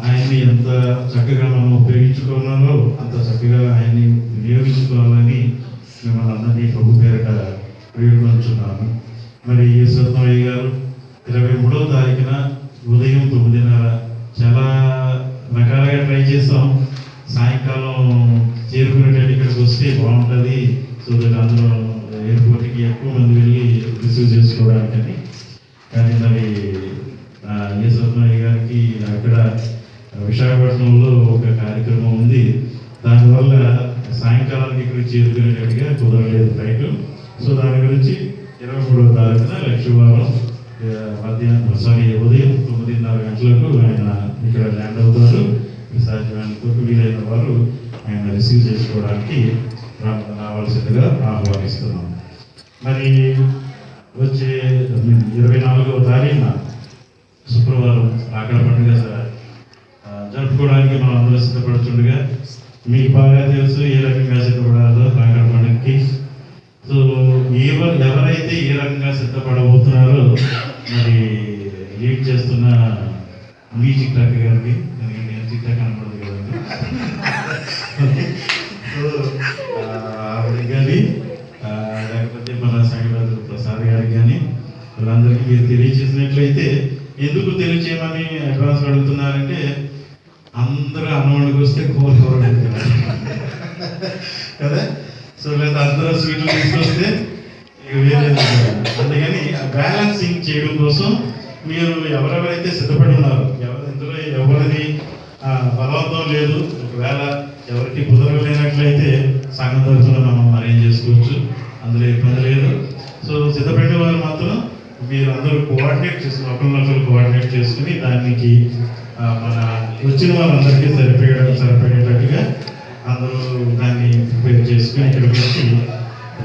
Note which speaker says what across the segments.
Speaker 1: ఆయన్ని ఎంత చక్కగా మనం ఉపయోగించుకున్నారో అంత చక్కగా ఆయన్ని వినియోగించుకోవాలని మిమ్మల్ని అందరినీ ప్రభు పేరిట వేడుకొంచున్నాను. మరి సత్యమయ్య గారు 23వ తారీఖున ఉదయం 9:30 చాలా రకాలుగా ట్రై చేస్తాం. సాయంకాలం చేరుకునేటట్టు ఇక్కడికి వస్తే బాగుంటుంది, సో దట్ అందులో ఎయిర్పోర్ట్కి ఎక్కువ మంది వెళ్ళి రిసీవ్ చేసుకోవడానికని. కానీ మరి ఏ సత్యమయ్య గారికి అక్కడ విశాఖపట్నంలో ఒక కార్యక్రమం ఉంది, దానివల్ల సాయంకాలానికి ఇక్కడికి చేరుకునేటట్టుగా కుదరలేదు ఫ్లైట్. సో దాని గురించి 23వ తారీఖున లక్షవారం ఉదయం 9:30 గంటలకు ఆయన ఇక్కడ ల్యాండ్ అవుతారు. సాధ్యమైనంత వీలైన వారు ఆయన రిసీవ్ చేసుకోవడానికి రావాల్సిందిగా ఆహ్వానిస్తున్నాం. మరి వచ్చే 24వ తారీఖున శుక్రవారం రాకడ పండుగ జరుపుకోవడానికి మనం అందరూ సిద్ధపడుతుండగా మీకు బాగా తెలుసు ఏ రకంగా సిద్ధపడాలో రాకడ పండుగకి. సో ఎవరైతే ఏ రకంగా సిద్ధపడబోతున్నారో మరి లీడ్ చేస్తున్న మీ చిట్టాక గారికి, నేను చిట్టా కనపడదు కదండి, సో ఆవిడ కానీ లేకపోతే మన సంగరాజు ప్రసాద్ గారికి కానీ వీళ్ళందరికీ మీరు తెలియజేసినట్లయితే, ఎందుకు తెలియచేయమని అడ్వాన్స్ అడుగుతున్నారంటే అందరూ అన్నవాడికి వస్తే కూర అడుగుతున్నారు కదా. సో లేదా అందరూ స్వీట్లు తీసుకొస్తే ఇక వేరే, అందుకని బ్యాలెన్సింగ్ చేయడం కోసం మీరు ఎవరెవరైతే సిద్ధపడి ఉన్నారో, ఇందులో ఎవరిది బలవంతం లేదు. ఒకవేళ ఎవరికి కుదరలేనట్లయితే సంఘం తరఫున మనం అరేంజ్ చేసుకోవచ్చు, అందులో ఇబ్బంది లేదు. సో సిద్ధపడిన వారు మాత్రం మీరందరూ కోఆర్డినేట్ చేసుకుని ఒకరినొకరు కోఆర్డినేట్ చేసుకుని దానికి మన వచ్చిన వాళ్ళందరికీ సరిపడేటట్టుగా అందరూ దాన్ని ప్రిపేర్ చేసుకుని ఇక్కడికి వచ్చి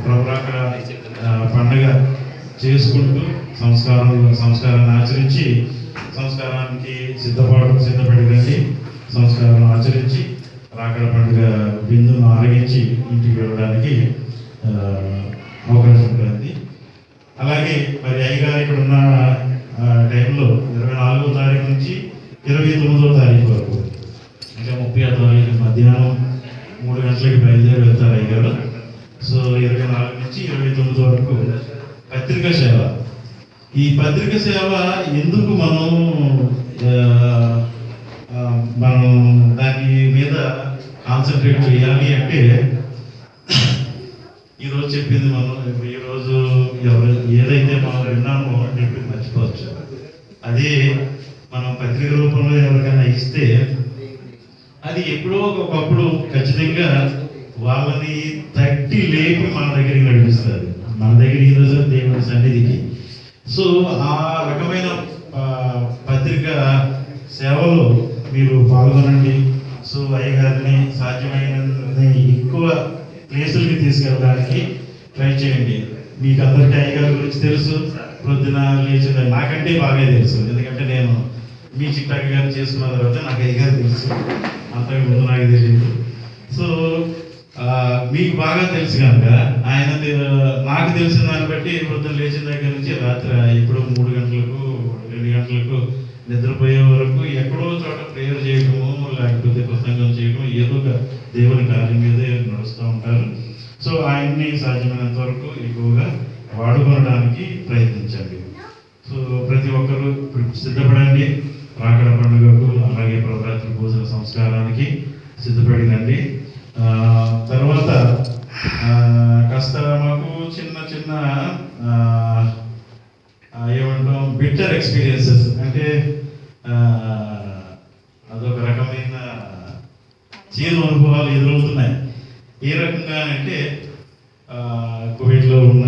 Speaker 1: ప్రభురాక పండుగ చేసుకుంటూ సంస్కారాన్ని ఆచరించి సంస్కారానికి సిద్ధపడి సంస్కారాన్ని ఆచరించి రాకడ పండుగ బిందును ఆరగించి ఇంటికి వెళ్ళడానికి అవకాశం ఉంటుంది. అలాగే మరి అయ్యగారు ఇక్కడ ఉన్న టైంలో 24వ తారీఖు నుంచి 29వ తారీఖు వరకు, అంటే 30వ తారీఖు మధ్యాహ్నం 3 గంటలకి బయలుదేరి వెళ్తారు అయ్యగారు. సో 24 నుంచి 29 వరకు పత్రికా సేవ. ఈ పత్రికా సేవ ఎందుకు మనం దాని మీద కాన్సన్ట్రేట్ చేయాలి అంటే, ఈరోజు చెప్పింది మనం ఈరోజు ఏదైతే మనం విన్నామో చెప్పింది మర్చిపోవచ్చు. అదే మనం పత్రిక రూపంలో ఎవరికైనా ఇస్తే అది ఎప్పుడో ఒకప్పుడు ఖచ్చితంగా వాళ్ళని తట్టి లేపి మన దగ్గరికి నడిపిస్తుంది, మన దగ్గర ఈరోజు దేవుని సన్నిధికి. సో ఆ రకమైన పత్రిక సేవలో మీరు పాల్గొనండి. సో అయ్యగారిని సాధ్యమైనన్ని ఎక్కువ ప్లేసులకి తీసుకెళ్ళడానికి ట్రై చేయండి. మీకు అందరికీ అయ్యగారి గురించి తెలుసు, పొద్దున లేచిన నాకంటే బాగా తెలుసు, ఎందుకంటే నేను మీ చిట్టాక గారు చేసుకున్న తర్వాత నాకు అయ్యగారు తెలుసు, అంతకు ముందు నాకు తెలియదు. సో మీకు బాగా తెలుసు కనుక ఆయన నాకు తెలిసిన దాన్ని బట్టి పొద్దున్న లేచిన దగ్గర నుంచి రాత్రి ఎప్పుడో 3 గంటలకు 2 గంటలకు నిద్రపోయే వరకు ఎక్కడో చోట ప్రేయర్ చేయడము, లేకపోతే ప్రసంగం చేయడం, ఏదో ఒక దేవుని కార్యం మీదే నడుస్తూ ఉంటారు. సో ఆయన్ని సాధ్యమైనంత వరకు ఎక్కువగా వాడుకోవడానికి ప్రయత్నించండి. సో ప్రతి ఒక్కరూ సిద్ధపడండి రాకడ పండుగకు, అలాగే ప్రభరాత్రి భోజన సంస్కారానికి సిద్ధపడినండి. తర్వాత కాస్త మాకు చిన్న ఏమంటాం బిట్టర్ ఎక్స్పీరియన్సెస్, అంటే అదొక రకమైన చేదు అనుభవాలు ఎదురవుతున్నాయి. ఏ రకంగా అంటే కువైట్లో ఉన్న